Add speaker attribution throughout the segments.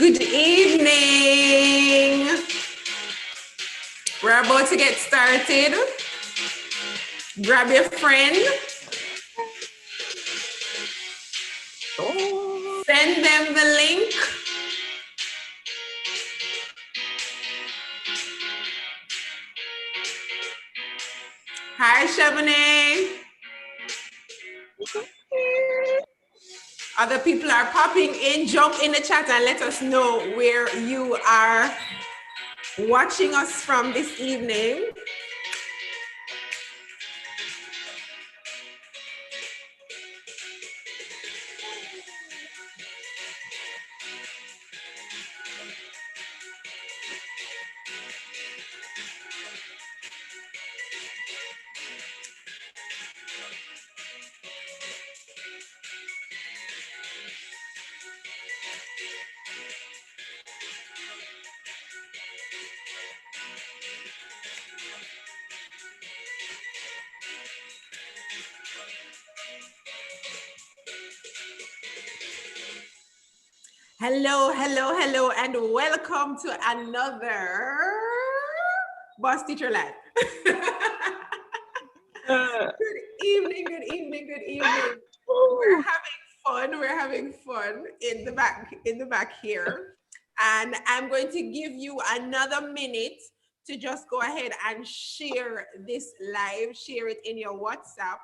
Speaker 1: Good evening. We're about to get started. Grab your friend. Send them the link. Hi, Chevrolet. Other people are popping in. Jump in the chat and let us know where you are watching us from this evening. Hello, hello, hello, and welcome to another Boss Teacher Live. Good evening, good evening, good evening. We're having fun in the back here. And I'm going to give you another minute to just go ahead and share this live, share it in your WhatsApp.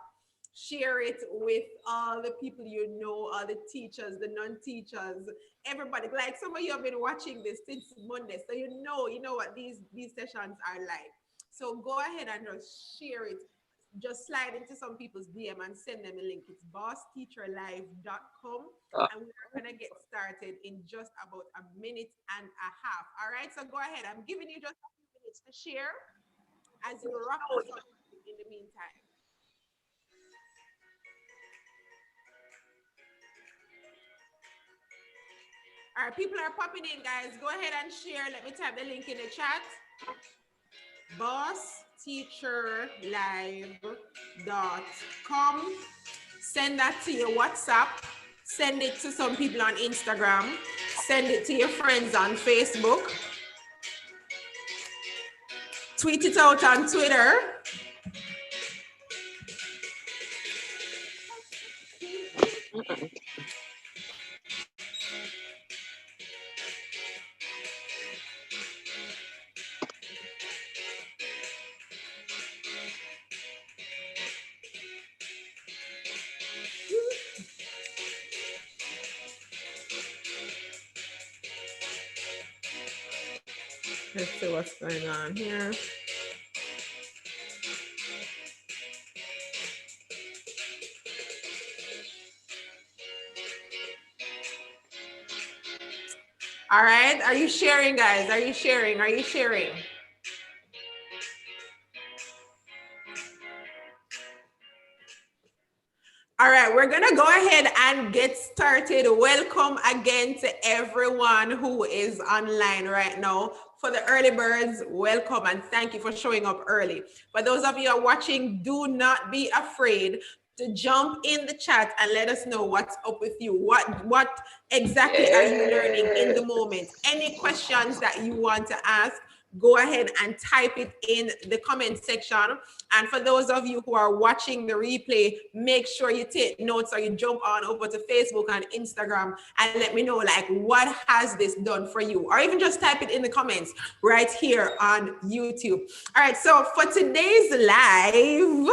Speaker 1: Share it with all the people you know, all the teachers, the non-teachers, everybody. Like some of you have been watching this since Monday, so you know what these sessions are like. So go ahead and just share it. Just slide into some people's DM and send them a link. It's bossteacherlive.com, and we're gonna get started in just about a minute and a half. All right, so go ahead. I'm giving you just a few minutes to share as you rock us up in the meantime. All right, people are popping in, guys. Go ahead and share. Let me type the link in the chat. bossteacherlive.com. Send that to your WhatsApp. Send it to some people on Instagram. Send it to your friends on Facebook. Tweet it out on Twitter. Let's see what's going on here. All right, are you sharing, guys? Are you sharing? Are you sharing? All right, we're gonna go ahead and get started. Welcome again to everyone who is online right now. For the early birds, welcome and thank you for showing up early. For those of you who are watching, do not be afraid to jump in the chat and let us know what's up with you. What exactly are you learning in the moment? Any questions that you want to ask, go ahead and type it in the comment section. And for those of you who are watching the replay, make sure you take notes or you jump on over to Facebook and Instagram and let me know, like, what has this done for you? Or even just type it in the comments right here on YouTube. All right, so for today's live,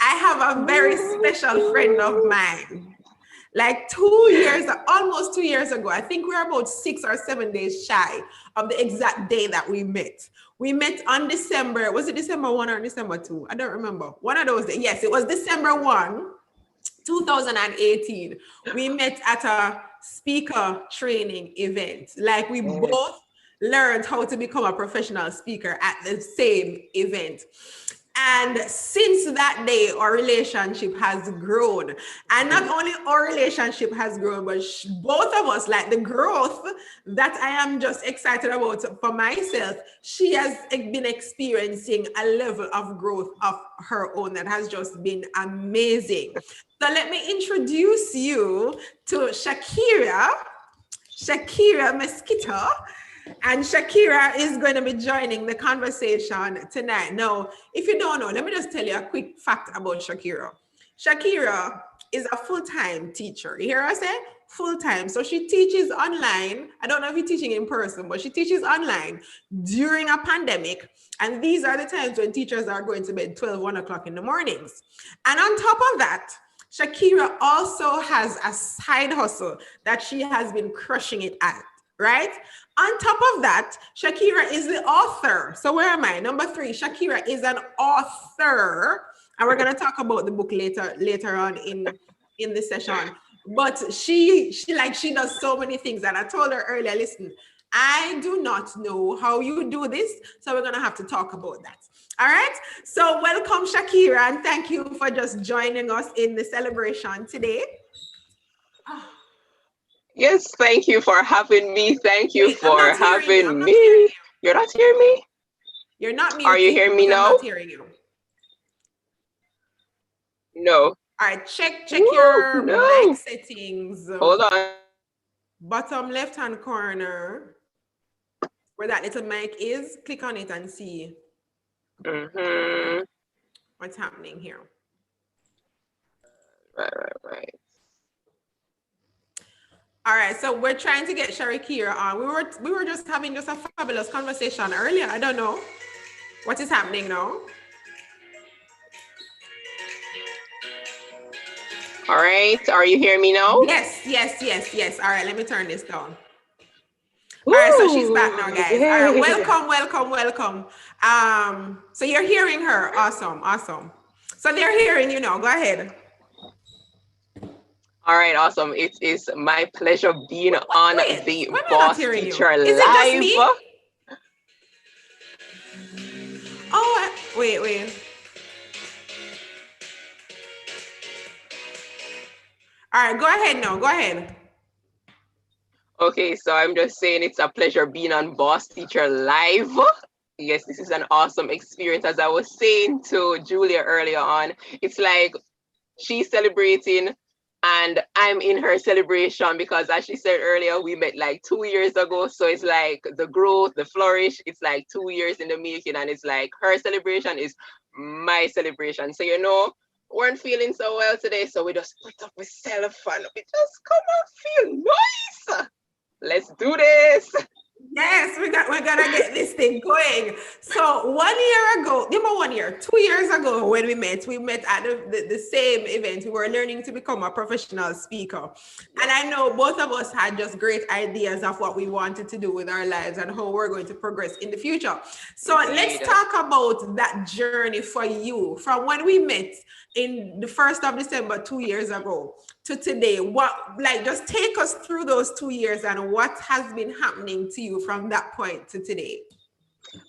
Speaker 1: I have a very special friend of mine. Like 2 years, almost 2 years ago, I think we're about 6 or 7 days shy of the exact day that we met. We met on December, was it December 1 or December 2? I don't remember. One of those days. Yes, it was December 1, 2018. We met at a speaker training event. Like we both learned how to become a professional speaker at the same event. And since that day, our relationship has grown. And not only our relationship has grown, but both of us, like the growth that I am just excited about for myself, she has been experiencing a level of growth of her own that has just been amazing. So let me introduce you to Shackeria. Shackeria Mosquito. And Shackeria is going to be joining the conversation tonight. Now, if you don't know, let me just tell you a quick fact about Shackeria. Shackeria is a full-time teacher. You hear her say? Full-time. So she teaches online. I don't know if you're teaching in person, but she teaches online during a pandemic. And these are the times when teachers are going to bed 12, 1 o'clock in the mornings. And on top of that, Shackeria also has a side hustle that she has been crushing it at, right? On top of that, Shackeria is the author. So where am I? Number 3, Shackeria is an author. And we're going to talk about the book later on in the session. But she does so many things. And I told her earlier, listen, I do not know how you do this. So we're going to have to talk about that. All right. So welcome, Shackeria, and thank you for just joining us in the celebration today.
Speaker 2: Yes, thank you for having me. Thank you for having me. You're not hearing me?
Speaker 1: You're not muted.
Speaker 2: Are you hearing me now?
Speaker 1: I'm not hearing you.
Speaker 2: No.
Speaker 1: All right, check your mic settings.
Speaker 2: Hold on.
Speaker 1: Bottom left-hand corner, where that little mic is, click on it and see what's happening here.
Speaker 2: Right.
Speaker 1: All right, so we're trying to get Shackeria on. We were just having a fabulous conversation earlier. I don't know what is happening now.
Speaker 2: All right, are you hearing me now?
Speaker 1: Yes. All right, let me turn this down. All right, so she's back now, guys. All right, welcome. So you're hearing her. Awesome. So they're hearing you now. Go ahead.
Speaker 2: All right, awesome. It is my pleasure being on the Boss Teacher Live.
Speaker 1: Is it just me? Oh, wait. All right, go ahead now. Go ahead.
Speaker 2: Okay, so I'm just saying it's a pleasure being on Boss Teacher Live. Yes, this is an awesome experience. As I was saying to Julia earlier on, it's like she's celebrating and I'm in her celebration because, as she said earlier, we met like 2 years ago. So it's like the growth, the flourish, it's like 2 years in the making. And it's like her celebration is my celebration. So, weren't feeling so well today. So we just put up with self and we just come and feel nice. Let's do this.
Speaker 1: Yes, we're gonna get this thing going. So 2 years ago when we met at the same event. We were learning to become a professional speaker. And I know both of us had just great ideas of what we wanted to do with our lives and how we're going to progress in the future. So let's talk about that journey for you from when we met in the 1st of December 2 years ago to today. Just take us through those 2 years and what has been happening to you from that point to today.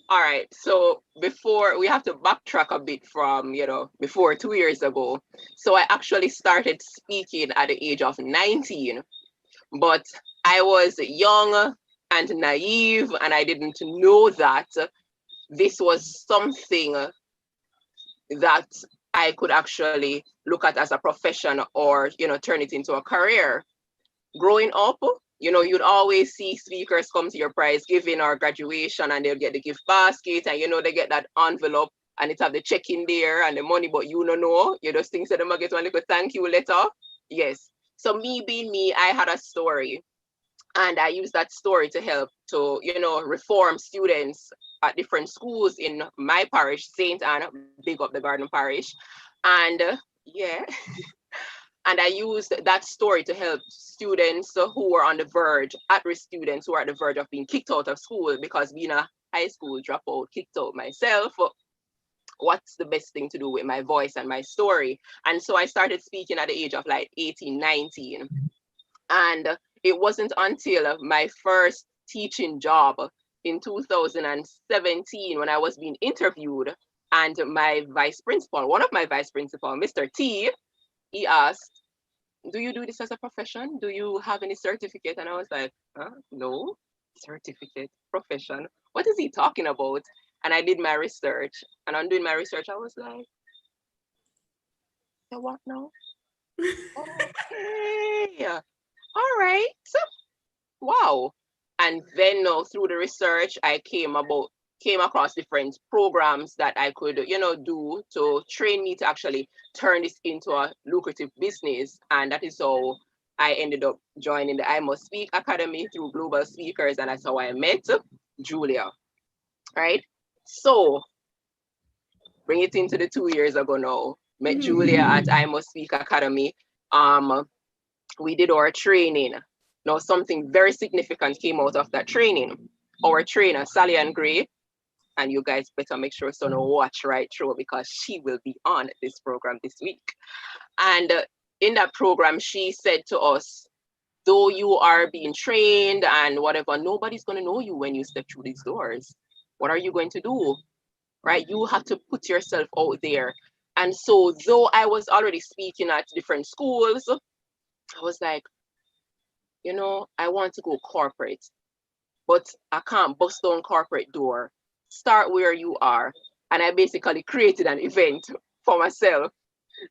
Speaker 2: All right, so before, we have to backtrack a bit from before 2 years ago. So I actually started speaking at the age of 19, but I was young and naive and I didn't know that this was something that I could actually look at as a profession or turn it into a career. Growing up, you'd always see speakers come to your prize giving or graduation and they'll get the gift basket and they get that envelope and it have the check in there and the money, but you don't know. You just think that they might get one little thank you letter. Yes. So me being me, I had a story and I used that story to help to, reform students at different schools in my parish, St. Anne, big up the Garden Parish. And and I used that story to help students who were on the verge, at-risk students who are at the verge of being kicked out of school, because being a high school dropout, kicked out myself, what's the best thing to do with my voice and my story? And so I started speaking at the age of like 18, 19. And it wasn't until my first teaching job in 2017 when I was being interviewed and my vice principal, one of my vice principal, Mr. T, he asked, do you do this as a profession? Do you have any certificate? And I was like, no, certificate, profession. What is he talking about? And I did my research. And on doing my research, I was like, so what now? Okay. All right. wow. And then through the research, I came across different programs that I could, do to train me to actually turn this into a lucrative business. And that is how I ended up joining the I Must Speak Academy through Global Speakers. And that's how I met Julia, right? So bring it into the 2 years ago now. Met Julia at I Must Speak Academy. We did our training. Now, something very significant came out of that training. Our trainer, Sally Ann Gray, and you guys better make sure so watch right through because she will be on this program this week. And in that program, she said to us, though you are being trained and whatever, nobody's going to know you when you step through these doors. What are you going to do? Right? You have to put yourself out there. And so, though I was already speaking at different schools, I was like, I want to go corporate, but I can't bust down corporate door. Start where you are. And I basically created an event for myself.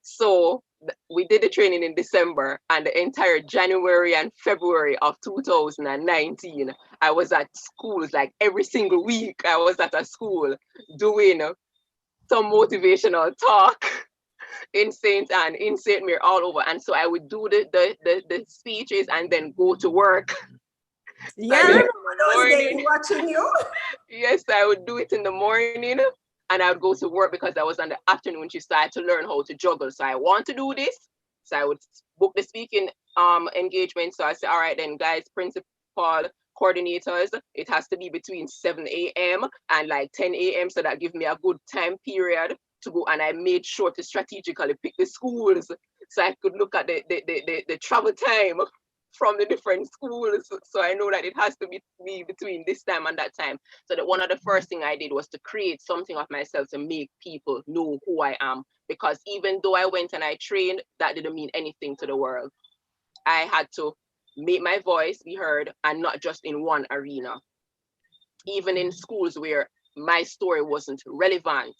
Speaker 2: So we did the training in December, and the entire January and February of 2019, I was at schools like every single week. I was at a school doing some motivational talk in Saint Anne, in Saint Mary, all over. And so I would do the speeches and then go to work.
Speaker 1: Yeah, I remember those days watching you.
Speaker 2: Yes, I would do it in the morning and I would go to work because I was on the afternoon. She started to learn how to juggle. So I want to do this. So I would book the speaking engagement. So I said, all right, then guys, principal, coordinators, it has to be between 7 a.m. and like 10 a.m. So that gives me a good time period to go. And I made sure to strategically pick the schools so I could look at the travel time from the different schools. So I know that it has to be between this time and that time. So that one of the first thing I did was to create something of myself to make people know who I am. Because even though I went and I trained, that didn't mean anything to the world. I had to make my voice be heard, and not just in one arena. Even in schools where my story wasn't relevant,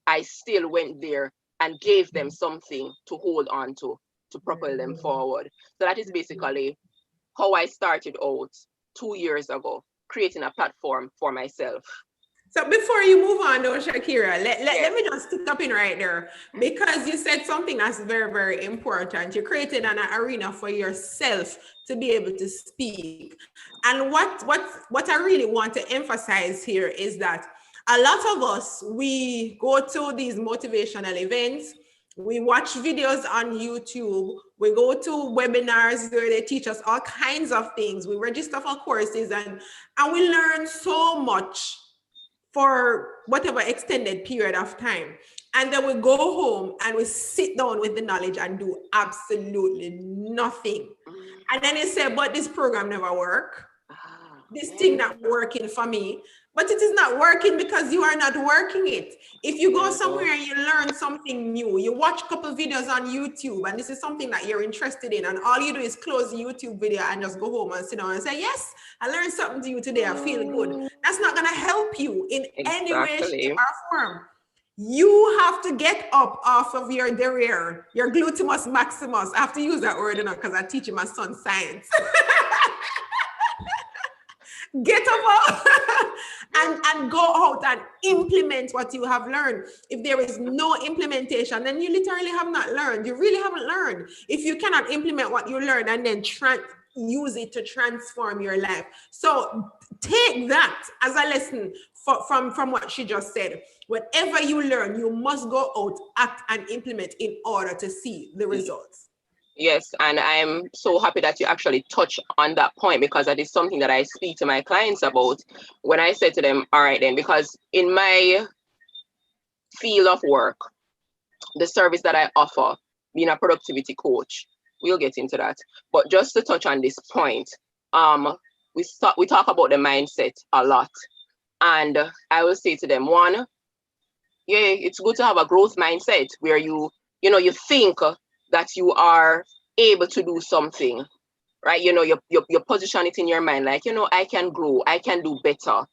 Speaker 2: I still went there and gave them something to hold on to propel them forward. So that is basically how I started out 2 years ago, creating a platform for myself.
Speaker 1: So before you move on though, Shackeria, let me just stick up in right there, because you said something that's very, very important. You created an arena for yourself to be able to speak. And what I really want to emphasize here is that a lot of us, we go to these motivational events, we watch videos on YouTube, we go to webinars where they teach us all kinds of things, we register for courses, and we learn so much for whatever extended period of time. And then we go home and we sit down with the knowledge and do absolutely nothing. And then you say, but this program never work. This thing not working for me. But it is not working because you are not working it. If you go somewhere and you learn something new, you watch a couple of videos on YouTube, and this is something that you're interested in, and all you do is close the YouTube video and just go home and sit down and say, yes, I learned something to you today, I feel good. That's not going to help you in any way, shape, or form. You have to get up off of your derriere, your gluteus maximus. I have to use that word, because I teach my son science. Get up and go out and implement what you have learned. If there is no implementation, then you literally have not learned. You really haven't learned. If you cannot implement what you learn and then use it to transform your life. So take that as a lesson from what she just said. Whatever you learn, you must go out, act, and implement in order to see the results.
Speaker 2: Yes, and I'm so happy that you actually touch on that point, because that is something that I speak to my clients about when I say to them, all right then, because in my field of work, the service that I offer, being a productivity coach, we'll get into that. But just to touch on this point, we talk about the mindset a lot. And I will say to them, one, yeah, it's good to have a growth mindset where you think that you are able to do something, right? You position it in your mind like, I can grow, I can do better.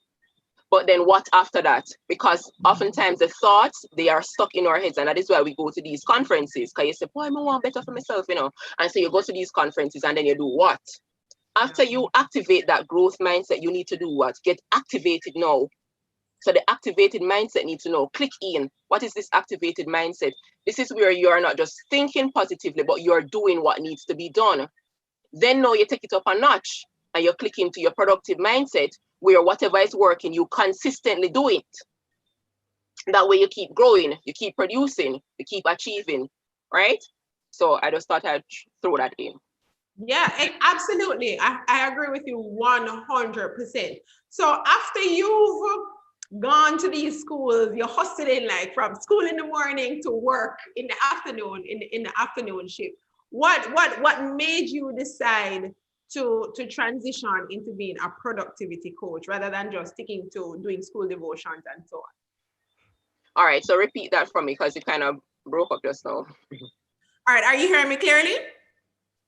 Speaker 2: But then what after that? Because oftentimes the thoughts, they are stuck in our heads. And that is why we go to these conferences. Because you say, boy, I want better for myself, And so you go to these conferences and then you do what? After you activate that growth mindset, you need to do what? Get activated now. So the activated mindset needs to know, click in. What is this activated mindset? This is where you are not just thinking positively, but you're doing what needs to be done. Then now you take it up a notch and you click into your productive mindset where whatever is working, you consistently do it. That way you keep growing, you keep producing, you keep achieving, right? So I just thought I'd throw that in.
Speaker 1: Yeah, absolutely. I agree with you 100%. So after you've gone to these schools, you're hustling like from school in the morning to work in the afternoon, in the afternoon shift. What made you decide to transition into being a productivity coach rather than just sticking to doing school devotions and so on?
Speaker 2: All right, so repeat that for me because it kind of broke up just now.
Speaker 1: All right, are you hearing me clearly?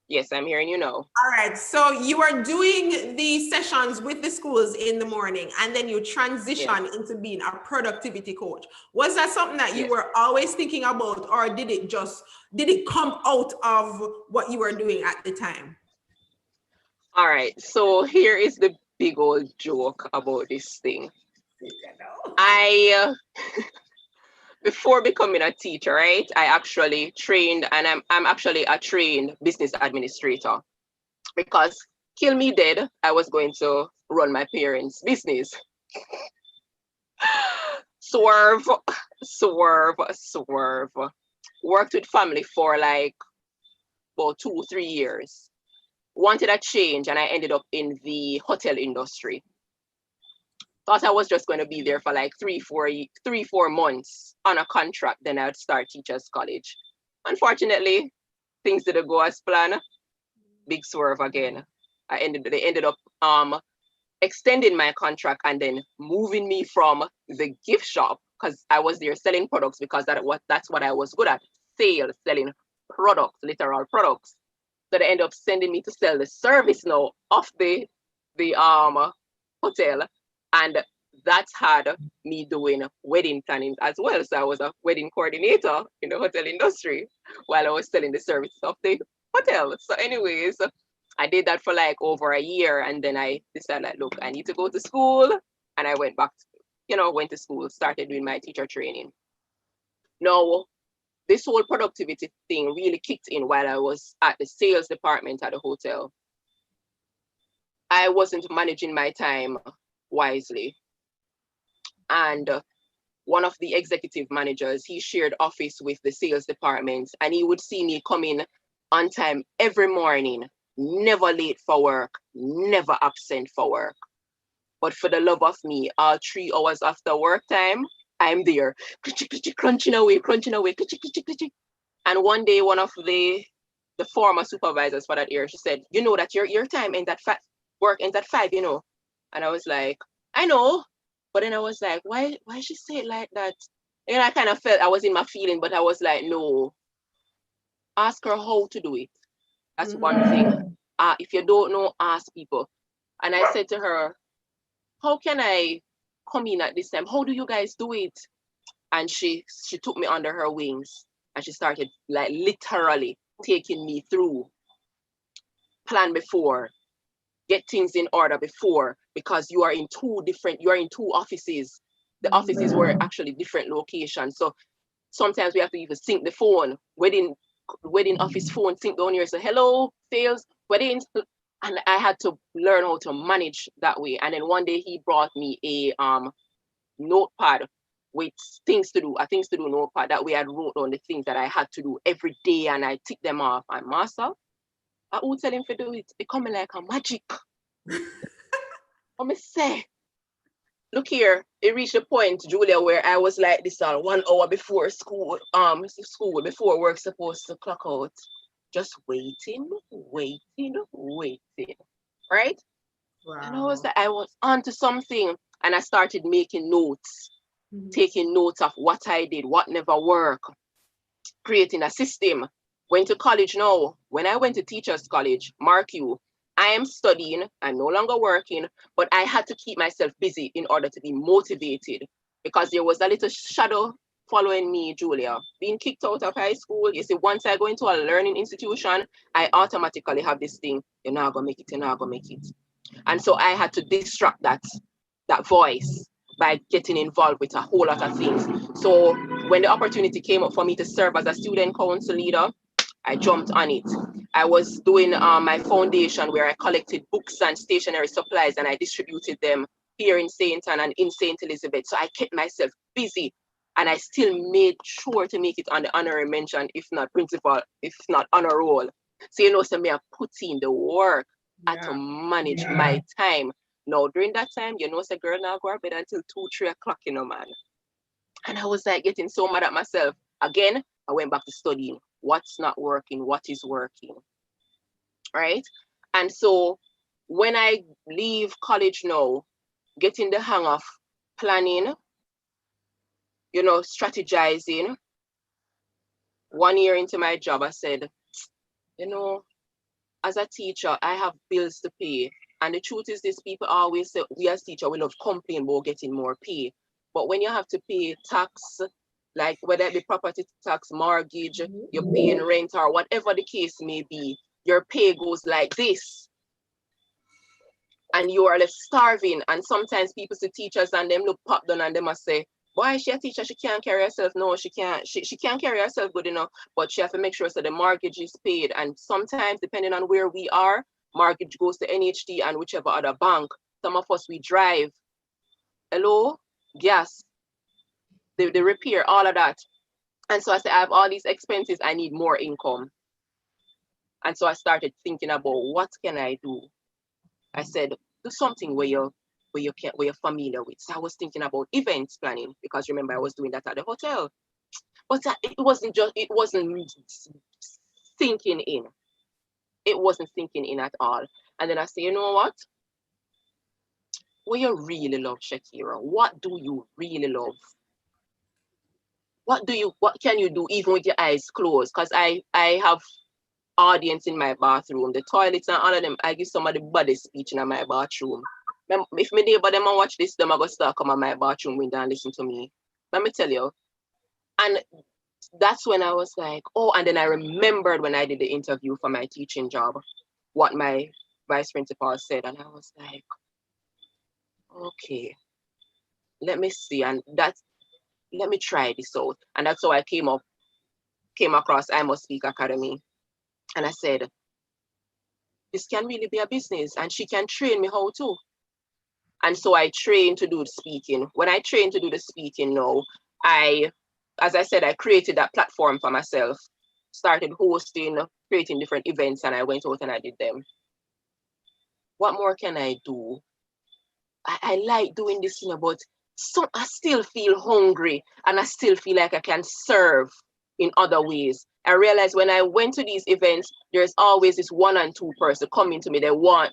Speaker 2: Yes, I'm hearing you now.
Speaker 1: All right, so you are doing the sessions with the schools in the morning and then you transition into being a productivity coach. Was that something that you were always thinking about, or did it come out of what you were doing at the time?
Speaker 2: All right, so here is the big old joke about this thing. I before becoming a teacher, right? I actually trained, and I'm actually a trained business administrator, because kill me dead, I was going to run my parents' business. Swerve, swerve, swerve. Worked with family for like about 2-3 years. Wanted a change, and I ended up in the hotel industry. Thought I was just going to be there for like 3-4 months on a contract. Then I'd start teachers college. Unfortunately, things didn't go as planned. Big swerve again. They ended up extending my contract and then moving me from the gift shop, because I was there selling products, because that's what I was good at. Sales, selling products, literal products. So they end up sending me to sell the service now of the hotel. And that had me doing wedding planning as well. So I was a wedding coordinator in the hotel industry while I was selling the services of the hotel. So anyways, I did that for like over a year, and then I decided, like, look, I need to go to school. And I went back, went to school, started doing my teacher training. Now, this whole productivity thing really kicked in while I was at the sales department at the hotel. I wasn't managing my time wisely. And one of the executive managers, he shared office with the sales department, and he would see me come in on time every morning, never late for work, never absent for work. But for the love of me, all 3 hours after work time, I'm there, crunching away. And one day, one of the former supervisors for that year, she said, you know that your time ends at 5, work ends at 5, And I was like, I know. But then I was like, why she say it like that? And I kind of felt I was in my feeling, but I was like, no, ask her how to do it. That's one thing. If you don't know, ask people. And I said to her, how can I come in at this time? How do you guys do it? And she took me under her wings, and she started like literally taking me through. Plan before, get things in order before, because you are in 2 offices. The offices were actually different locations. So sometimes we have to even sync the phone. Wedding office phone sync down here. So hello, sales, weddings. And I had to learn how to manage that way. And then one day he brought me a notepad with things to do notepad. That way I wrote down the things that I had to do every day, and I tick them off. And master, I would tell him to do it. It coming like a magic. Let me say, look here, it reached a point, Julia, where I was like this 1 hour before school before work supposed to clock out. Just waiting. Right? Wow. And I was onto something, and I started making notes, taking notes of what I did, what never worked, creating a system. Went to college now. When I went to teachers college, mark you, I am studying, I'm no longer working, but I had to keep myself busy in order to be motivated, because there was a little shadow following me, Julia. Being kicked out of high school, you see, once I go into a learning institution, I automatically have this thing, you're not gonna make it, you're not gonna make it. And so I had to distract that voice by getting involved with a whole lot of things. So when the opportunity came up for me to serve as a student council leader, I jumped on it. I was doing my foundation where I collected books and stationery supplies and I distributed them here in St. Anne and in St. Elizabeth. So I kept myself busy and I still made sure to make it on the honorary mention, if not principal, if not honor roll. So so me I put in the work and to manage my time. Now during that time, say girl now go to bed until 2, 3 o'clock, man. And I was like getting so mad at myself. Again, I went back to studying. What's not working? What is working? Right? And so when I leave college now, getting the hang of planning, strategizing. 1 year into my job, I said, as a teacher, I have bills to pay. And the truth is this, people always say, we as teachers, we love complain about getting more pay. But when you have to pay tax, like whether it be property tax, mortgage, you're paying rent or whatever the case may be, your pay goes like this. And you are left starving. And sometimes people see teachers and them look pop down and them must say, why is she a teacher? She can't carry herself. No, she can't. She can't carry herself good enough, but she have to make sure so the mortgage is paid. And sometimes, depending on where we are, mortgage goes to NHD and whichever other bank. Some of us, we drive. Hello? Gas. The repair, all of that. And so I said, I have all these expenses. I need more income. And so I started thinking about what can I do? I said, do something where you're familiar with. So I was thinking about events planning because remember I was doing that at the hotel. But it wasn't sinking in. It wasn't sinking in at all. And then I said, you know what? What you really love, Shackeria? What do you really love? What can you do even with your eyes closed? Because I have audience in my bathroom, the toilets and all of them, I give some of the body speech in my bathroom. If my neighbor them and watch this, them I go start come on my bathroom window and listen to me. Let me tell you. And that's when I was like, oh, and then I remembered when I did the interview for my teaching job, what my vice principal said. And I was like, okay, let me see. And let me try this out. And that's how I came across I Must Speak Academy. And I said, this can really be a business and she can train me how to. And so I trained to do the speaking. When I trained to do the speaking now, as I said, I created that platform for myself, started hosting, creating different events, and I went out and I did them. What more can I do? I like doing this, but I still feel hungry and I still feel like I can serve in other ways. I realized when I went to these events, there's always this 1 and 2 person coming to me. They want,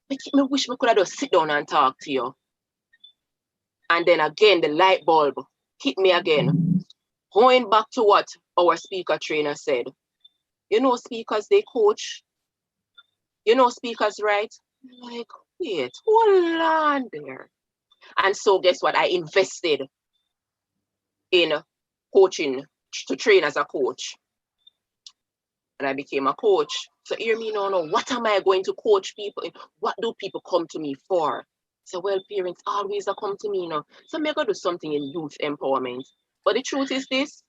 Speaker 2: I wish we could have just sit down and talk to you. And then again, the light bulb hit me again. Going back to what our speaker trainer said, speakers, they coach. Speakers, right? I'm like, wait, hold on there. And so guess what? I invested in coaching to train as a coach. And I became a coach. So hear me now, what am I going to coach people in? What do people come to me for? So, well, parents always come to me now. So I'm going to do something in youth empowerment. But the truth is this,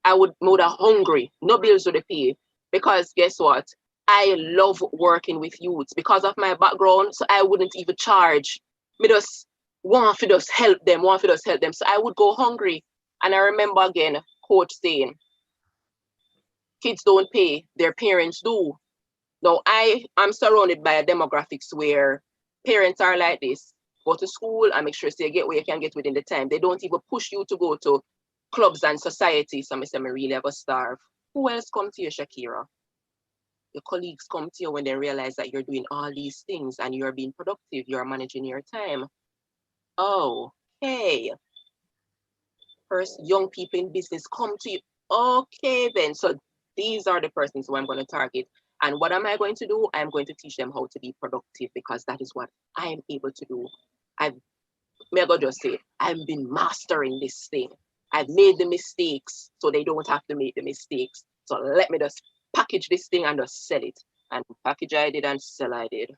Speaker 2: I would have hungry, no bills would pay. Because guess what? I love working with youths because of my background. So I wouldn't even charge. Me just want to just help them. So I would go hungry. And I remember again, coach saying, kids don't pay, their parents do. Now I'm surrounded by demographics where parents are like this. Go to school and make sure you get where you can get within the time. They don't even push you to go to clubs and society. So I say, I really have a starve. Who else come to you, Shackeria? Your colleagues come to you when they realize that you're doing all these things and you're being productive, you're managing your time. Oh, hey. First, young people in business come to you. Okay, then. So these are the persons who I'm going to target. And what am I going to do? I'm going to teach them how to be productive because that is what I am able to do. May I just say, I've been mastering this thing. I've made the mistakes, so they don't have to make the mistakes. So let me just package this thing and just sell it. And package I did and sell I did.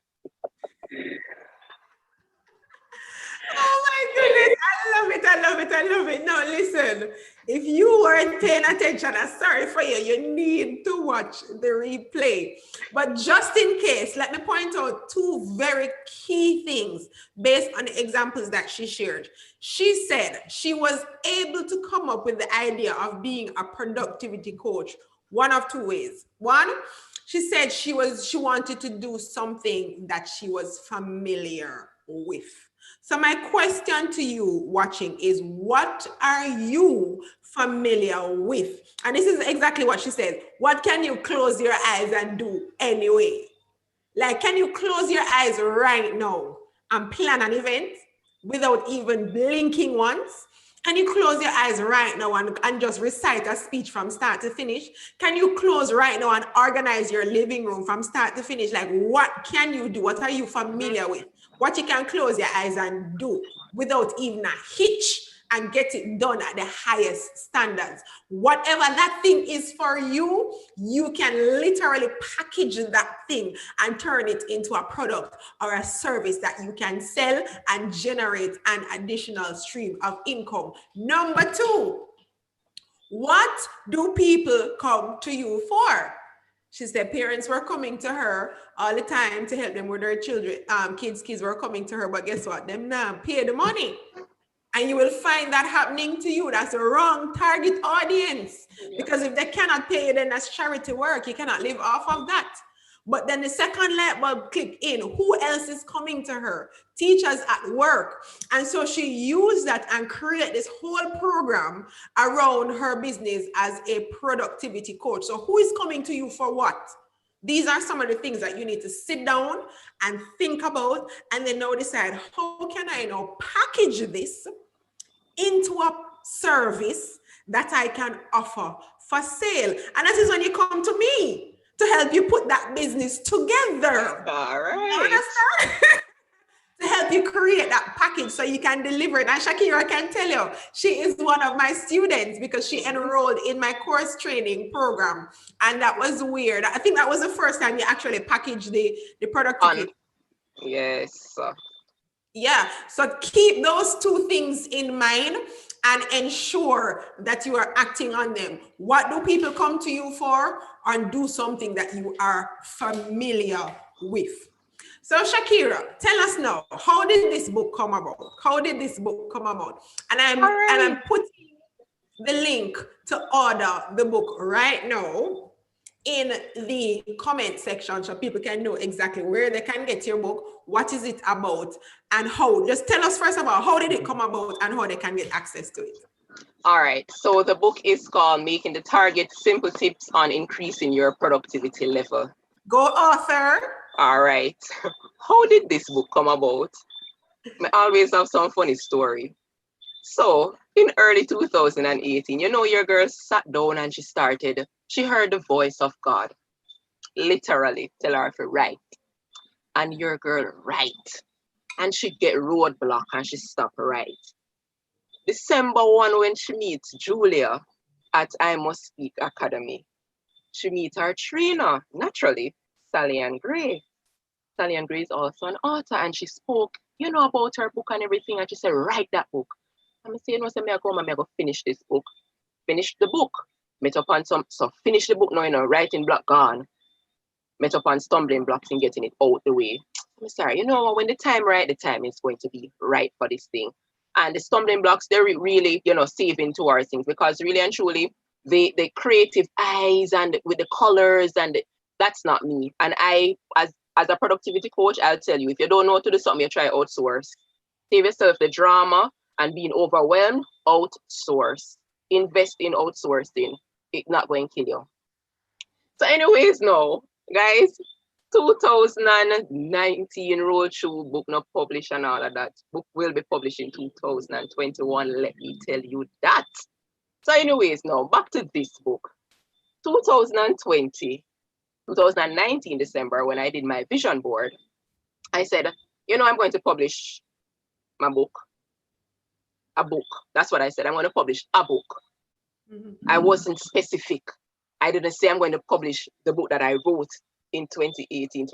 Speaker 1: Oh my goodness, I love it, I love it, I love it. Now listen, if you weren't paying attention, I'm sorry for you, you need to watch the replay. But just in case, let me point out two very key things based on the examples that she shared. She said she was able to come up with the idea of being a productivity coach one of two ways. One, she said she wanted to do something that she was familiar with. So my question to you watching is, what are you familiar with? And this is exactly what she said. What can you close your eyes and do anyway? Like, can you close your eyes right now and plan an event without even blinking once? Can you close your eyes right now and just recite a speech from start to finish? Can you close right now and organize your living room from start to finish? Like, what can you do? What are you familiar with? What you can close your eyes and do without even a hitch and get it done at the highest standards. Whatever that thing is for you, you can literally package that thing and turn it into a product or a service that you can sell and generate an additional stream of income. Number two, what do people come to you for? She said parents were coming to her all the time to help them with their children. Kids were coming to her, but guess what? Them now pay the money. And you will find that happening to you. That's the wrong target audience. Because if they cannot pay you, then that's charity work. You cannot live off of that. But then the second light bulb click in. Who else is coming to her? Teachers at work. And so she used that and created this whole program around her business as a productivity coach. So who is coming to you for what? These are some of the things that you need to sit down and think about, and then now decide, how can I now package this into a service that I can offer for sale? And that is when you come to me to help you put that business together.
Speaker 2: All right.
Speaker 1: You understand? To help you create that package so you can deliver it. And Shackeria can tell you, she is one of my students because she enrolled in my course training program. And that was weird. I think that was the first time you actually packaged the productivity.
Speaker 2: Yes.
Speaker 1: Yeah. So keep those two things in mind and ensure that you are acting on them. What do people come to you for? And do something that you are familiar with. So Shackeria, tell us now, how did this book come about? How did this book come about? And I'm putting the link to order the book right now in the comment section so people can know exactly where they can get your book, what is it about, and how. Just tell us first of all, how did it come about and how they can get access to it?
Speaker 2: All right, so the book is called Making the Target, Simple Tips on Increasing Your Productivity Level.
Speaker 1: Go author.
Speaker 2: All right. How did this book come about? I always have some funny story. So in early 2018, your girl sat down and she heard the voice of God. Literally tell her to write. And your girl write. And she get roadblock and she stop write. December 1, when she meets Julia at I Must Speak Academy, she meets her trainer, naturally, Sally Ann Gray. Sally Ann Gray is also an author, and she spoke, about her book and everything, and she said, write that book. I'm saying, no, I go finish this book. Finish the book. Met up on so finish the book now, writing block gone. Met up on stumbling blocks and getting it out the way. I'm sorry, when the time right, the time is going to be right for this thing. And the stumbling blocks, they're really, saving to our things, because really and truly, the creative eyes and with the colors that's not me. And I, as a productivity coach, I'll tell you, if you don't know how to do something, you try outsource. Save yourself the drama and being overwhelmed, outsource. Invest in outsourcing. It's not going to kill you. So anyways, no, guys, 2019 roadshow book not published and all of that. Book will be published in 2021. Let me tell you that. So anyways, now back to this book. 2019 December, when I did my vision board, I said, I'm going to publish my book. a book. That's what I said. I'm going to publish a book.
Speaker 1: Mm-hmm.
Speaker 2: I wasn't specific. I didn't say I'm going to publish the book that I wrote in 2018,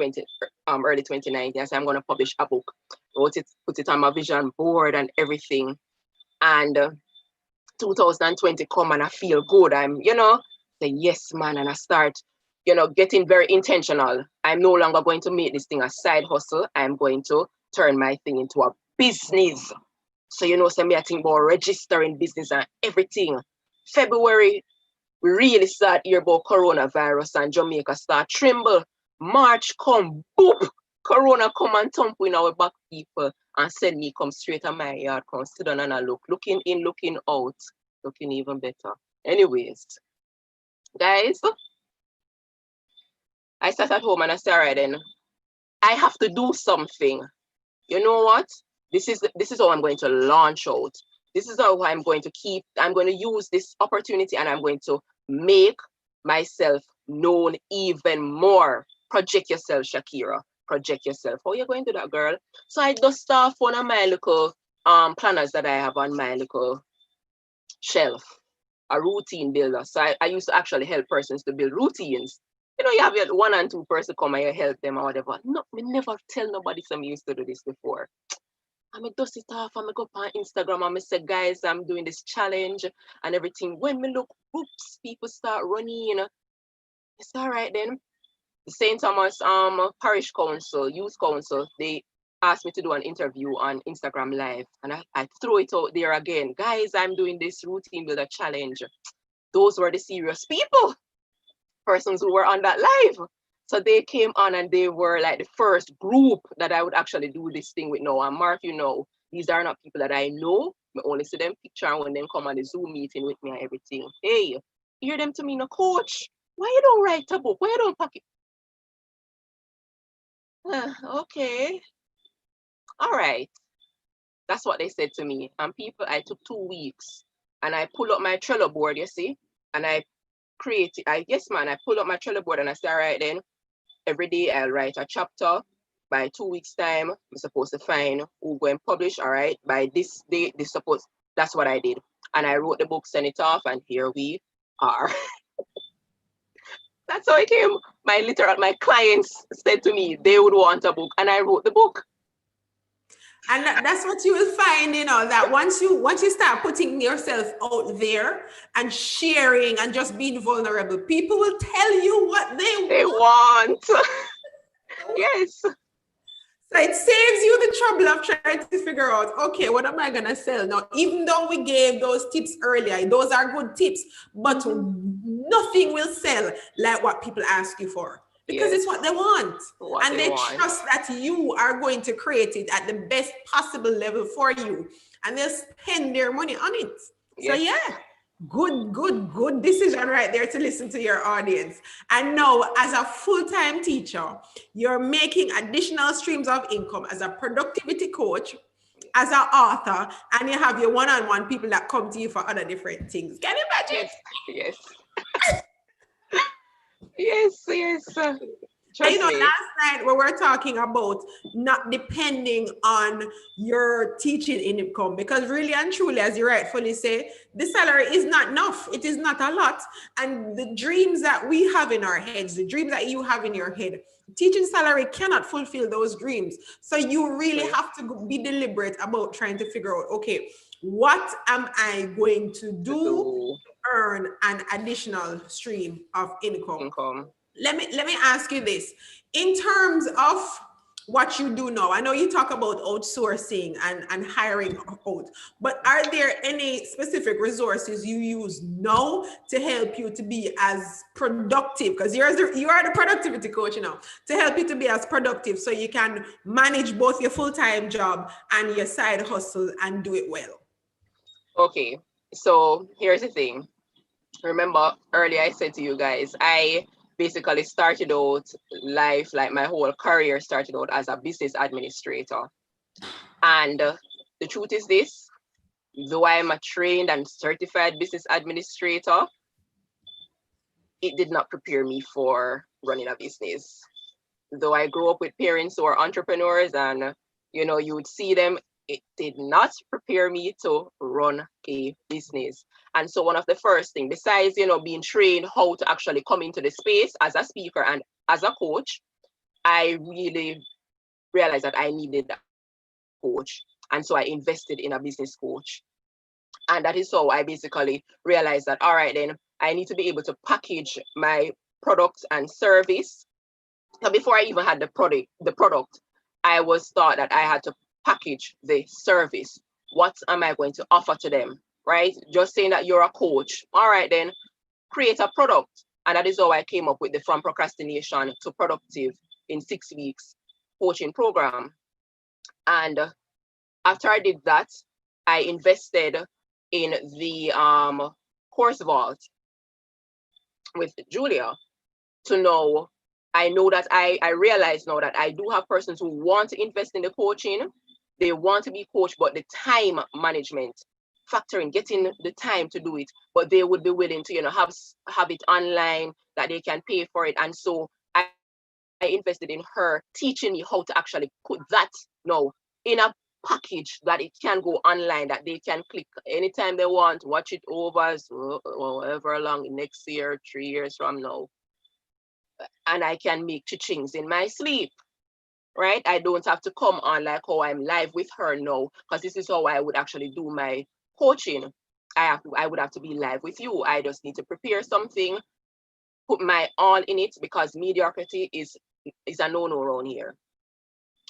Speaker 2: early 2019. I said I'm going to publish a book. Wrote it, put it on my vision board and everything. And 2020 come and I feel good. I'm, say yes, man. And I start, getting very intentional. I'm no longer going to make this thing a side hustle. I'm going to turn my thing into a business. So, send me a thing about registering business and everything. February, we really start hear about coronavirus and Jamaica start tremble. March come, boop, corona come and thump in our back people and send me come straight to my yard, come sit down and I looking in, looking out, looking even better. Anyways, guys, I sat at home and I said, all right then, I have to do something. You know what? This is how I'm going to launch out. This is how I'm going to use this opportunity and I'm going to make myself known even more. Project yourself, Shackeria. Project yourself. How are you going to do that, girl? So I dust off one of my little planners that I have on my little shelf, a routine builder. So I used to actually help persons to build routines. You have your 1 and 2 person come and you help them or whatever. No, me never tell nobody some used to do this before. I'm dust it off, I'm go on Instagram and I say, guys, I'm doing this challenge and everything. When me look, oops, people start running. It's all right then. The St. Thomas Parish Council, Youth Council, they asked me to do an interview on Instagram Live. And I throw it out there again. Guys, I'm doing this routine builder challenge. Those were the serious people, persons who were on that live. So they came on and they were like the first group that I would actually do this thing with now. And Mark, these are not people that I know. I only see them picture and when they come on the Zoom meeting with me and everything. Hey, hear them to me, no coach. Why you don't write a book? Why you don't pack it? Okay. All right. That's what they said to me. And people, I took 2 weeks and I pull up my Trello board, you see, and I pull up my Trello board and I say, all right then, every day I'll write a chapter. By 2 weeks time, I'm supposed to find who go and publish. All right, by this day, that's what I did. And I wrote the book, sent it off, and here we are. That's how it came. My clients said to me they would want a book, and I wrote the book.
Speaker 1: And that's what you will find, that once you start putting yourself out there and sharing and just being vulnerable, people will tell you what they
Speaker 2: want. Yes.
Speaker 1: So it saves you the trouble of trying to figure out, okay, what am I going to sell now? Even though we gave those tips earlier, those are good tips, but nothing will sell like what people ask you for. Because it's what they want. And they trust that you are going to create it at the best possible level for you. And they'll spend their money on it. So yeah, good decision right there to listen to your audience. And now, as a full-time teacher, you're making additional streams of income as a productivity coach, as an author, and you have your one-on-one people that come to you for other different things. Can you imagine?
Speaker 2: Yes. Yes.
Speaker 1: And last night we were talking about not depending on your teaching income, because really and truly, as you rightfully say, the salary is not enough. It is not a lot. And the dreams that we have in our heads, the dreams that you have in your head, teaching salary cannot fulfill those dreams. So you really have to be deliberate about trying to figure out, okay, what am I going to do to earn an additional stream of income? Let me ask you this. In terms of what you do now, I know you talk about outsourcing and hiring out, but are there any specific resources you use now to help you to be as productive? Because you are the productivity coach now, to help you to be as productive so you can manage both your full-time job and your side hustle and do it well.
Speaker 2: Okay, so here's the thing. Remember earlier I said to you guys, I basically started out life, like my whole career started out as a business administrator. And the truth is this, though I am a trained and certified business administrator, it did not prepare me for running a business. Though I grew up with parents who are entrepreneurs and, you would see them it did not prepare me to run a business. And so one of the first things, besides, being trained how to actually come into the space as a speaker and as a coach, I really realized that I needed a coach. And so I invested in a business coach. And that is how I basically realized that, all right, then I need to be able to package my product and service. So before I even had the product, I was taught that I had to package the service. What am I going to offer to them? Right? Just saying that you're a coach. All right, then create a product. And that is how I came up with the From Procrastination to Productive in 6 weeks coaching program. And after I did that, I invested in the course vault with Julia to know. I know that I realize now that I do have persons who want to invest in the coaching. They want to be coached, but the time management, factoring, getting the time to do it, but they would be willing to, have it online, that they can pay for it. And so I invested in her teaching me how to actually put that now in a package that it can go online, that they can click anytime they want, watch it over, so however long, next year, 3 years from now. And I can make chings in my sleep, right? I don't have to come on like how I'm live with her now, because this is how I would actually do my coaching. I would have to be live with you. I just need to prepare something, put my all in it, because mediocrity is a no-no around here,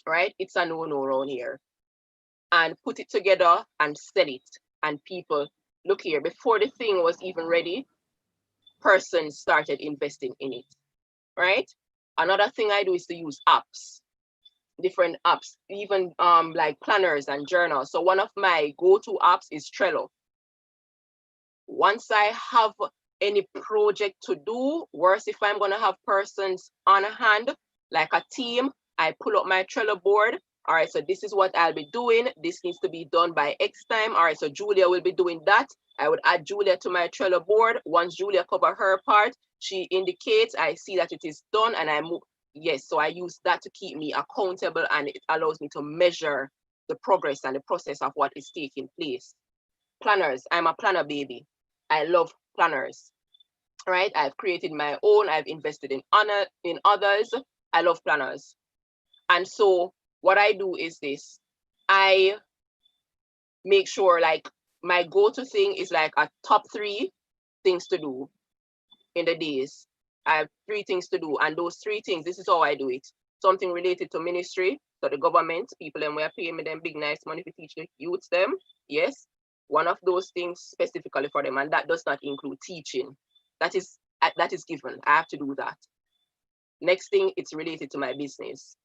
Speaker 2: right? It's a no-no around here. And put it together and sell it. And people, look here, before the thing was even ready, persons started investing in it, right? Another thing I do is to use apps, different apps, even like planners and journals. So one of my go-to apps is Trello. Once I have any project to do, worse if I'm gonna have persons on hand, like a team, I pull up my Trello board. All right, so this is what I'll be doing. This needs to be done by X time. All right, so Julia will be doing that. I would add Julia to my Trello board. Once Julia cover her part, she indicates, I see that it is done, and I move. Yes, so I use that to keep me accountable, and it allows me to measure the progress and the process of what is taking place. Planners, I'm a planner baby. I love planners, right? I've created my own. I've invested in others. I love planners. And so what I do is this. I make sure, like, my go-to thing is like a top 3 things to do in the days. I have 3 things to do, and those 3 things, this is how I do it. Something related to ministry, so the government, people them were paying me them big nice money to teach the youths them. Yes, one of those things specifically for them, and that does not include teaching. That is given. I have to do that. Next thing, it's related to my business.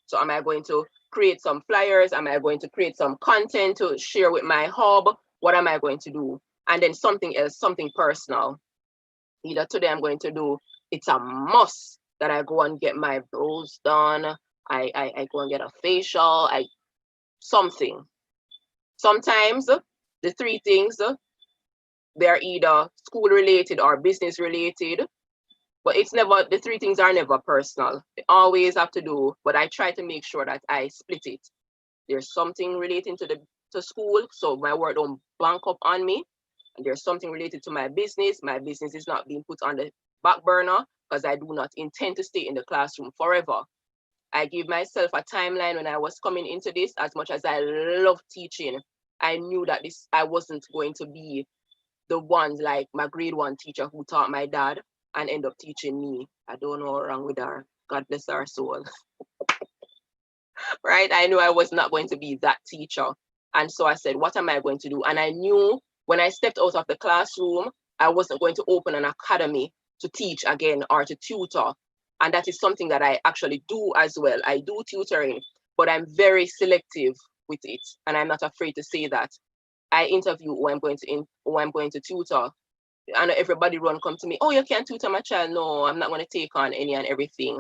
Speaker 2: So am I going to create some flyers? Am I going to create some content to share with my hub? What am I going to do? And then something else, something personal. Either today I'm going to do, it's a must that I go and get my brows done. I go and get a facial, something. Sometimes the 3 things, they're either school related or business related, but it's never, the 3 things are never personal. They always have to do, but I try to make sure that I split it. There's something relating to school, so my work don't bank up on me. And there's something related to my business. My business is not being put on the back burner, because I do not intend to stay in the classroom forever. I give myself a timeline. When I was coming into this, as much as I love teaching, I knew that I wasn't going to be the ones like my grade 1 teacher who taught my dad and end up teaching me. I don't know what's wrong with her. God bless her soul. Right? I knew I was not going to be that teacher. And so I said, what am I going to do? And I knew when I stepped out of the classroom, I wasn't going to open an academy to teach again or to tutor. And that is something that I actually do as well. I do tutoring, but I'm very selective with it. And I'm not afraid to say that. I interview who I'm going to tutor. And everybody come to me, oh, you can't tutor my child. No, I'm not going to take on any and everything.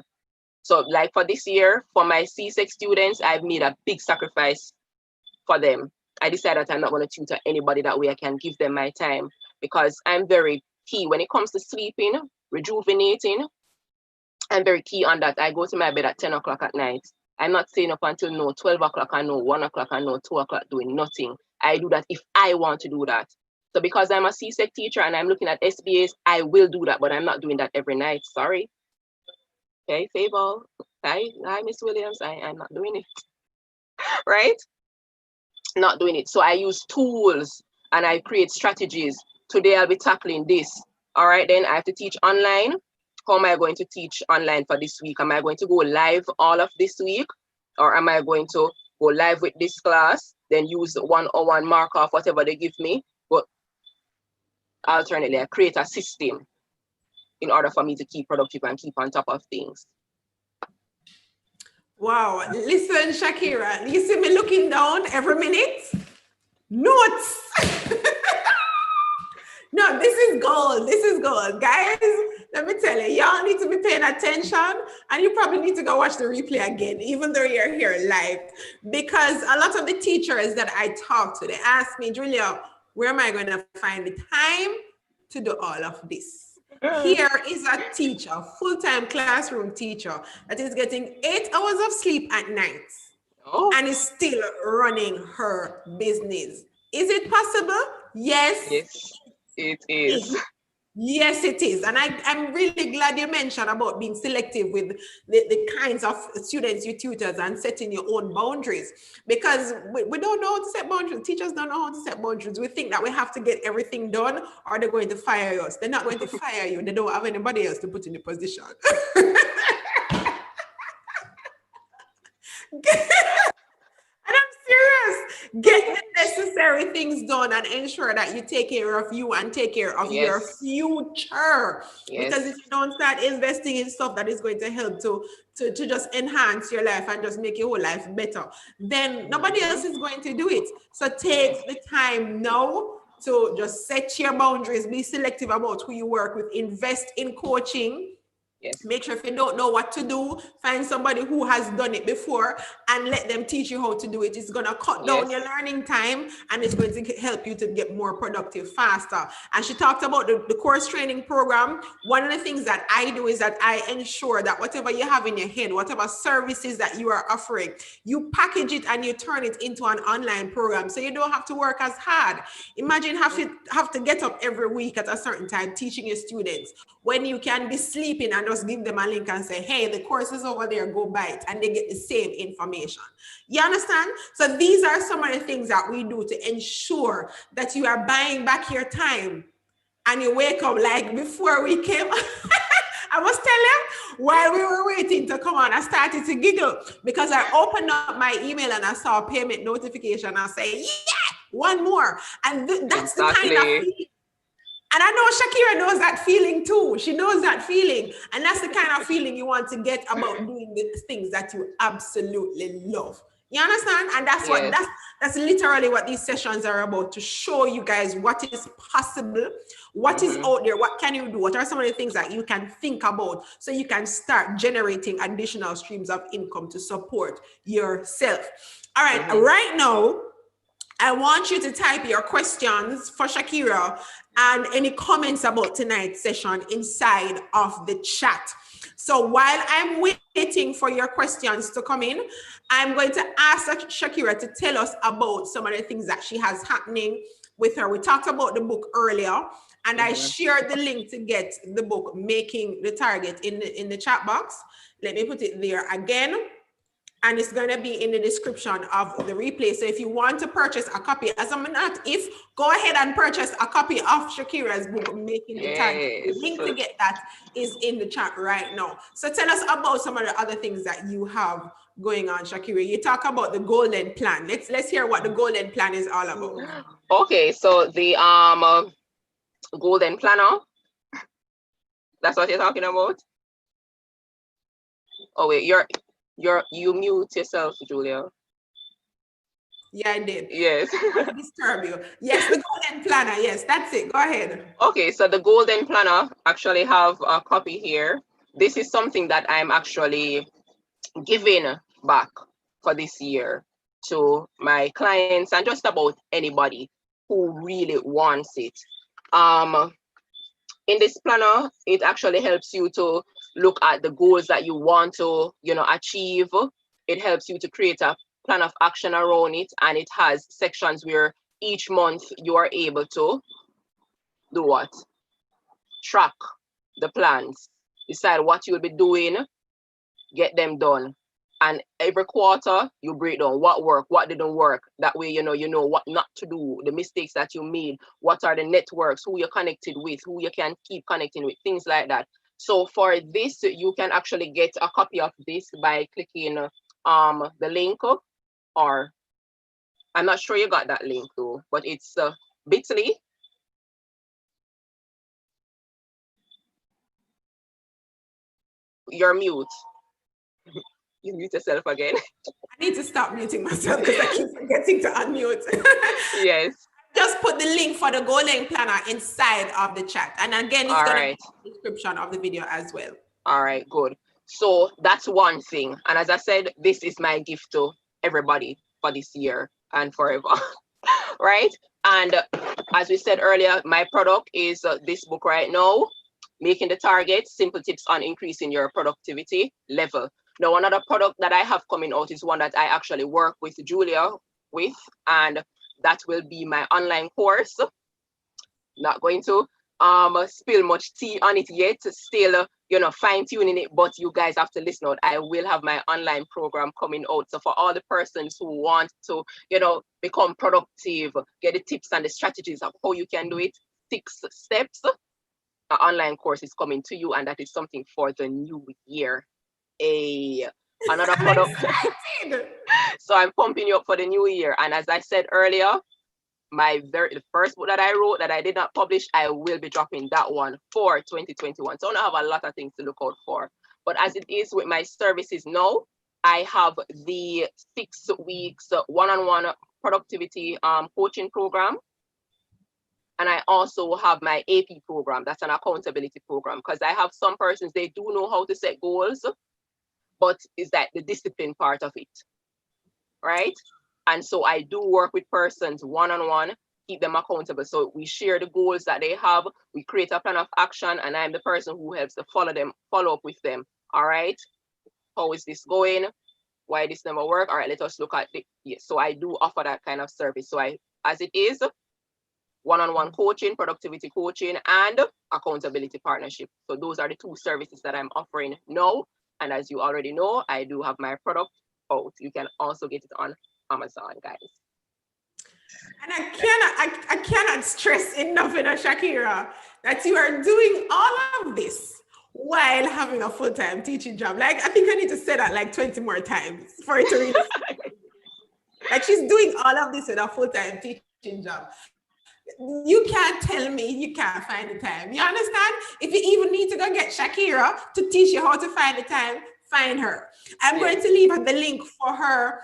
Speaker 2: So like for this year, for my C6 students, I've made a big sacrifice for them. I decided that I'm not going to tutor anybody. That way I can give them my time, because I'm very key when it comes to sleeping, rejuvenating. I'm very key on that. I go to my bed at 10 o'clock at night. I'm not staying up until no 12 o'clock and no 1 o'clock and no 2 o'clock doing nothing. I do that if I want to do that. So because I'm a CSEC teacher and I'm looking at SBAs, I will do that, but I'm not doing that every night. Sorry. Okay, Fable. Hi, Miss Williams. I'm not doing it. Right? Not doing it. So I use tools and I create strategies. Today I'll be tackling this. All right, then I have to teach online. How am I going to teach online for this week? Am I going to go live all of this week? Or am I going to go live with this class, then use the 101 marker of whatever they give me? But alternately, I create a system in order for me to keep productive and keep on top of things.
Speaker 1: Wow. Listen, Shackeria, you see me looking down every minute? Notes. No, this is gold. This is gold. Guys, let me tell you, y'all need to be paying attention, and you probably need to go watch the replay again, even though you're here live. Because a lot of the teachers that I talk to, they ask me, Julia, where am I going to find the time to do all of this? Here is a teacher, full-time classroom teacher, that is getting 8 hours of sleep at night and is still running her business. Is it possible? Yes.
Speaker 2: Yes, it is.
Speaker 1: Yes, it is. And I'm really glad you mentioned about being selective with the kinds of students you tutors and setting your own boundaries, because we don't know how to set boundaries. Teachers don't know how to set boundaries. We think that we have to get everything done or they're going to fire us. They're not going to fire you. They don't have anybody else to put in the position. And I'm serious. Get the necessary things done and ensure that you take care of you and take care of your future. Because if you don't start investing in stuff that is going to help to just enhance your life and just make your whole life better, then nobody else is going to do it. So take the time now to just set your boundaries, be selective about who you work with, invest in coaching. Yes. Make sure if you don't know what to do, find somebody who has done it before and let them teach you how to do it. It's going to cut down your learning time and it's going to help you to get more productive faster. And she talked about the course training program. One of the things that I do is that I ensure that whatever you have in your head, whatever services that you are offering, you package it and you turn it into an online program so you don't have to work as hard. Imagine have to get up every week at a certain time teaching your students when you can be sleeping and just give them a link and say, hey, the course is over there, go buy it, and they get the same information. You understand? So these are some of the things that we do to ensure that you are buying back your time and you wake up like before we came. I was telling while we were waiting to come on, I started to giggle because I opened up my email and I saw a payment notification. I say, yeah, one more. And that's the kind of feeling. And I know Shackeria knows that feeling too. She knows that feeling. And that's the kind of feeling you want to get about doing the things that you absolutely love. You understand? And that's what that's literally what these sessions are about, to show you guys what is possible, what is out there, what can you do, what are some of the things that you can think about so you can start generating additional streams of income to support yourself. All right, right now, I want you to type your questions for Shackeria and any comments about tonight's session inside of the chat. So while I'm waiting for your questions to come in, I'm going to ask Shackeria to tell us about some of the things that she has happening with her. We talked about the book earlier, and I shared the link to get the book, Making the Target, in the chat box. Let me put it there again. And it's going to be in the description of the replay. So if you want to purchase a copy, go ahead and purchase a copy of Shackeria's book, Making the Target. The link to get that is in the chat right now. So tell us about some of the other things that you have going on, Shackeria. You talk about the golden plan. Let's hear what the golden plan is all about.
Speaker 2: Okay, so the golden planner. That's what you're talking about? Oh wait, you mute yourself, Julia.
Speaker 1: Yeah, I did.
Speaker 2: Yes.
Speaker 1: Disturb you. Yes, the golden planner. Yes, that's it. Go ahead.
Speaker 2: Okay, so the golden planner, actually have a copy here. This is something that I'm actually giving back for this year to my clients and just about anybody who really wants it. In this planner, it actually helps you to look at the goals that you want to, achieve, It helps you to create a plan of action around it, and it has sections where each month you are able to do what? Track the plans, decide what you'll be doing, get them done. And every quarter you break down what worked, what didn't work. That way you know what not to do, the mistakes that you made, what are the networks, who you're connected with, who you can keep connecting with, things like that. So for this, you can actually get a copy of this by clicking the link, or I'm not sure you got that link though, but it's bit.ly. You're mute. You mute yourself again.
Speaker 1: I need to stop muting myself because I keep forgetting to unmute.
Speaker 2: Yes.
Speaker 1: Just put the link for the Golden Planner inside of the chat. And again, it's going to be in the description of the video as well.
Speaker 2: All right, good. So that's one thing. And as I said, this is my gift to everybody for this year and forever, right? And as we said earlier, my product is this book right now, Making the Target, Simple Tips on Increasing Your Productivity Level. Now, another product that I have coming out is one that I actually work with Julia with, and that will be my online course. Not going to spill much tea on it yet, still fine tuning it, but you guys have to listen out. I will have my online program coming out. So for all the persons who want to become productive, get the tips and the strategies of how you can do it, 6 steps, an online course is coming to you, and that is something for the new year. Another product. So I'm pumping you up for the new year. And as I said earlier, the first book that I wrote that I did not publish, I will be dropping that one for 2021. So I have a lot of things to look out for. But as it is with my services now, I have the 6 weeks one-on-one productivity coaching program. And I also have my AP program. That's an accountability program, because I have some persons, they do know how to set goals, but it's that the discipline part of it, right? And so I do work with persons one-on-one, keep them accountable. So we share the goals that they have, we create a plan of action, and I'm the person who helps to follow up with them. All right, how is this going? Why this never work? All right, let us look at it. Yes, so I do offer that kind of service. So as it is, one-on-one coaching, productivity coaching, and accountability partnership. So those are the 2 services that I'm offering now. And as you already know, I do have my product out. You can also get it on Amazon, guys.
Speaker 1: And I cannot stress enough, Shackeria, that you are doing all of this while having a full-time teaching job. Like, I think I need to say that like 20 more times for it to really like, she's doing all of this with a full-time teaching job. You can't tell me you can't find the time. You understand? If you even need to go get Shackeria to teach you how to find the time, find her. I'm going to leave the link for her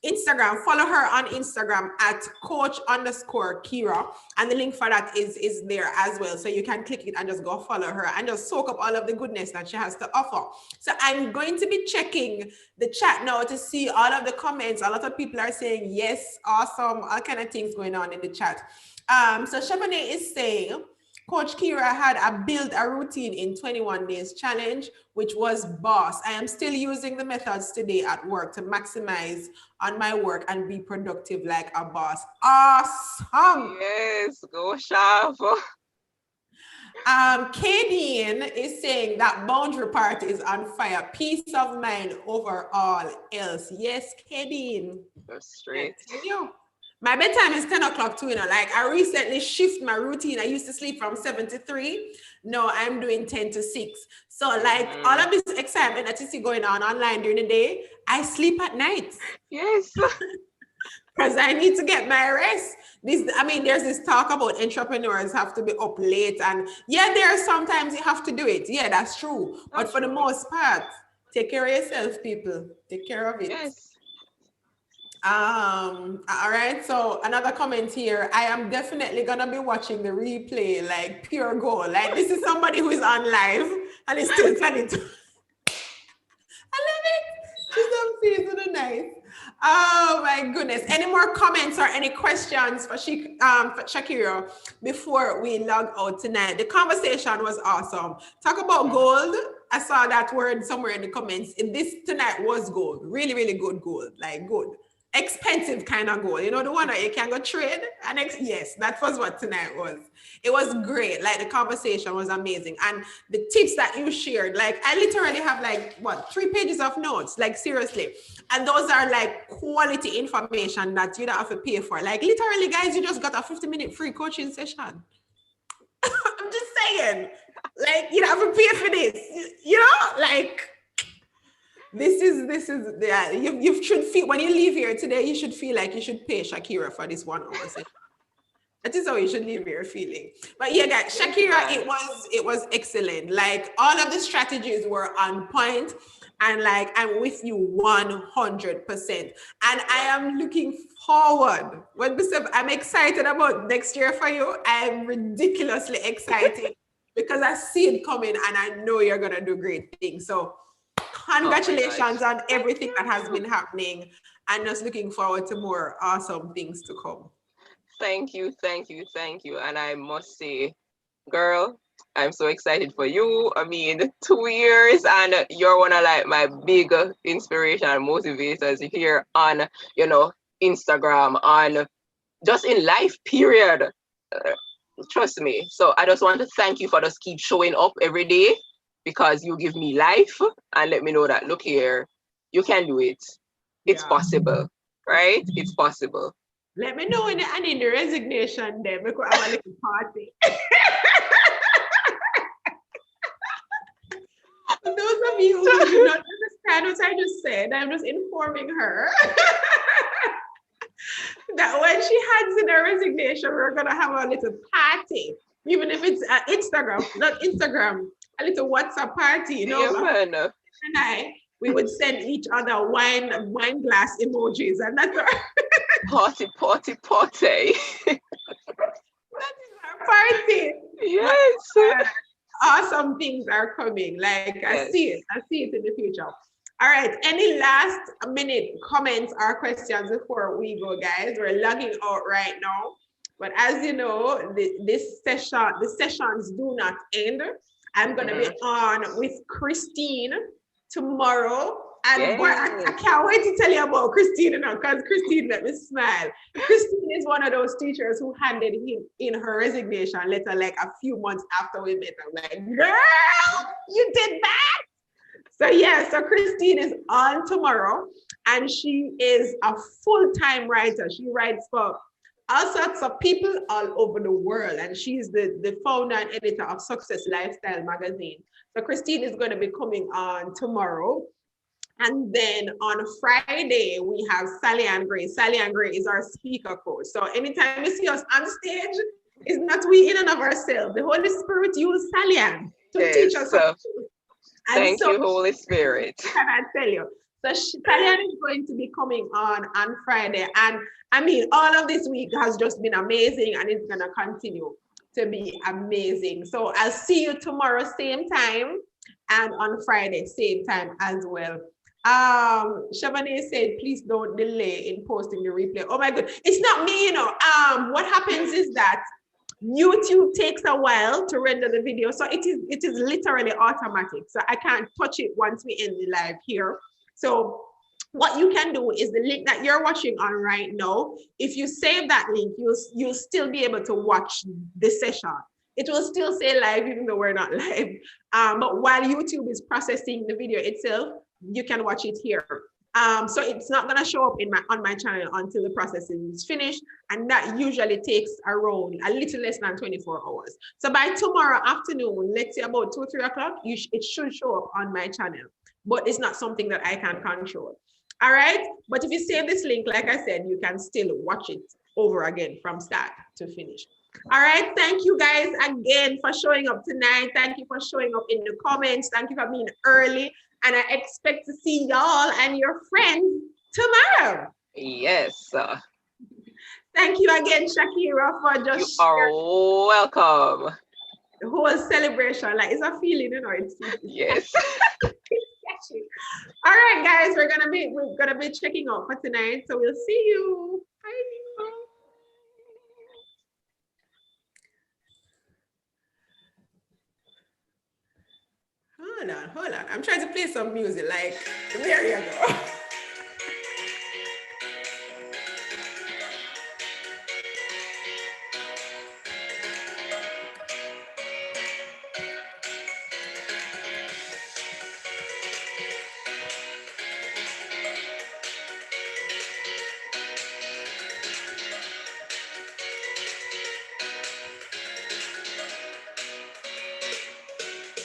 Speaker 1: Instagram. Follow her on Instagram at coach_Kira. And the link for that is there as well. So you can click it and just go follow her and just soak up all of the goodness that she has to offer. So I'm going to be checking the chat now to see all of the comments. A lot of people are saying, yes, awesome, all kind of things going on in the chat. So Shabane is saying, Coach Kira had a build a routine in 21 days challenge, which was boss. I am still using the methods today at work to maximize on my work and be productive like a boss. Awesome.
Speaker 2: Yes, go sharp.
Speaker 1: Kadeen is saying that boundary part is on fire. Peace of mind over all else. Yes, Kadeen.
Speaker 2: That's straight.
Speaker 1: My bedtime is 10 o'clock too, like I recently shift my routine. I used to sleep from 7 to 3. No, I'm doing 10 to 6. So like all of this excitement that you see going on online during the day, I sleep at night.
Speaker 2: Yes.
Speaker 1: Because I need to get my rest. There's this talk about entrepreneurs have to be up late, and there are sometimes you have to do it. Yeah, that's true. But for the most part, take care of yourself, people. Take care of it.
Speaker 2: Yes.
Speaker 1: All right, so another comment here. I am definitely gonna be watching the replay, like pure gold. Like this is somebody who is on live and is still planning to. I love it. She's amazing, nice. Oh my goodness. Any more comments or any questions for Shackeria before we log out tonight? The conversation was awesome. Talk about gold. I saw that word somewhere in the comments. This tonight was gold. Really, really good gold. Like good. Expensive kind of gold. You know, the one that you can go trade. And yes, that was what tonight was. It was great. Like the conversation was amazing. And the tips that you shared, like I literally have like what 3 pages of notes, like seriously. And those are like quality information that you don't have to pay for. Like literally, guys, you just got a 50-minute free coaching session. I'm just saying, like you don't have to pay for this, you know, like this is yeah, you should feel when you leave here today, you should feel like you should pay Shackeria for this 1 hour session. That is how you should leave here feeling. But yeah, guys, Shackeria, it was excellent. Like all of the strategies were on point, and like I'm with you 100%. And I am looking forward. I'm excited about next year for you. I'm ridiculously excited because I see it coming, and I know you're gonna do great things. So congratulations on everything that has been happening, and just looking forward to more awesome things to come.
Speaker 2: Thank you. And I must say, girl, I'm so excited for you. I mean, 2 years, and you're one of like my big inspiration and motivators here on, Instagram, on just in life, period. Trust me. So I just want to thank you for just keep showing up every day, because you give me life and let me know that, look here, you can do it. It's possible, right? It's possible.
Speaker 1: Let me know when I need the resignation then, because I have a little party. For those of you who do not understand what I just said, I'm just informing her that when she hands in her resignation, we're gonna have a little party, even if it's Instagram, not Instagram, a little WhatsApp party, you know.
Speaker 2: Yeah, man.
Speaker 1: And we would send each other wine glass emojis, and that's our
Speaker 2: party.
Speaker 1: that is our party.
Speaker 2: Yes.
Speaker 1: Awesome things are coming. Like yes. I see it in the future. All right. Any last minute comments or questions before we go, guys? We're logging out right now. But as you know, the sessions do not end. I'm gonna be on with Christine tomorrow. And boy, I can't wait to tell you about Christine now, because Christine let me smile. Christine is one of those teachers who handed in her resignation letter like a few months after we met. I'm like, girl, you did that? So yeah, so Christine is on tomorrow, and she is a full-time writer. She writes for all sorts of people all over the world, and she's the founder and editor of Success Lifestyle magazine. So Christine is going to be coming on tomorrow. And then on Friday, we have Sally Ann Gray. Sally Ann Gray is our speaker coach. So anytime you see us on stage, it's not we in and of ourselves. The Holy Spirit used Sally Ann to teach us.
Speaker 2: Thank you, Holy Spirit.
Speaker 1: Can I tell you? So Sally Ann is going to be coming on Friday. And I mean, all of this week has just been amazing, and it's going to continue to be amazing. So I'll see you tomorrow, same time, and on Friday, same time as well. Shavane said, please don't delay in posting the replay. Oh my God, it's not me, you know. What happens is that YouTube takes a while to render the video, so it is literally automatic. So I can't touch it once we end the live here. So what you can do is the link that you're watching on right now. If you save that link, you'll still be able to watch the session. It will still say live, even though we're not live. But while YouTube is processing the video itself, you can watch it here. So it's not gonna show up on my channel until the processing is finished, and that usually takes around a little less than 24 hours. So by tomorrow afternoon, let's say about 2 or 3 o'clock, it should show up on my channel, but it's not something that I can control. All right, but if you save this link, like I said, you can still watch it over again from start to finish. All right, thank you guys again for showing up tonight. Thank you for showing up in the comments. Thank you for being early. And I expect to see y'all and your friends tomorrow.
Speaker 2: Yes.
Speaker 1: Thank you again, Shackeria, for just
Speaker 2: you are welcome.
Speaker 1: The whole celebration, like it's a feeling, you know.
Speaker 2: Yes.
Speaker 1: All right, guys, we're gonna be checking out for tonight. So we'll see you. Bye. Hi. Hold on. I'm trying to play some music. Like, there you go.